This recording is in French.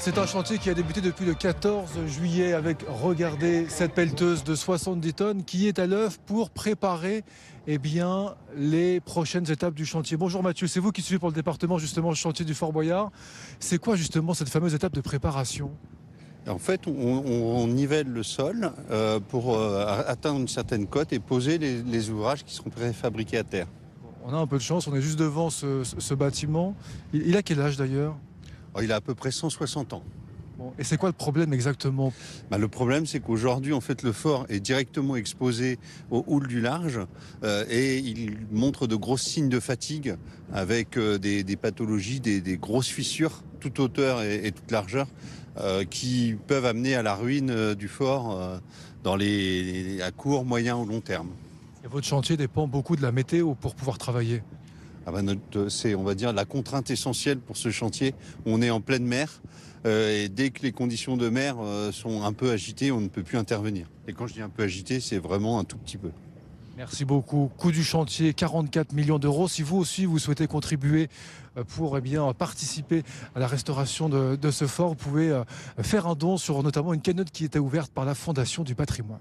C'est un chantier qui a débuté depuis le 14 juillet avec, regardez, cette pelleteuse de 70 tonnes qui est à l'œuvre pour préparer les prochaines étapes du chantier. Bonjour Mathieu, c'est vous qui suivez pour le département justement le chantier du Fort Boyard. C'est quoi justement cette fameuse étape de préparation? En fait, on nivelle le sol pour atteindre une certaine cote et poser les ouvrages qui seront préfabriqués à terre. On a un peu de chance, on est juste devant ce bâtiment. Il a quel âge d'ailleurs? Alors, il a à peu près 160 ans. Bon, et c'est quoi le problème exactement? Le problème, c'est qu'aujourd'hui, en fait, le fort est directement exposé aux houles du large et il montre de gros signes de fatigue avec des pathologies, des grosses fissures, toute hauteur et toute largeur, qui peuvent amener à la ruine du fort à court, moyen ou long terme. Et votre chantier dépend beaucoup de la météo pour pouvoir travailler. C'est, on va dire, la contrainte essentielle pour ce chantier. On est en pleine mer et dès que les conditions de mer sont un peu agitées, on ne peut plus intervenir. Et quand je dis un peu agité, c'est vraiment un tout petit peu. Merci beaucoup. Coût du chantier, 44 millions d'euros. Si vous aussi, vous souhaitez contribuer pour participer à la restauration de ce fort, vous pouvez faire un don sur notamment une cagnotte qui était ouverte par la Fondation du patrimoine.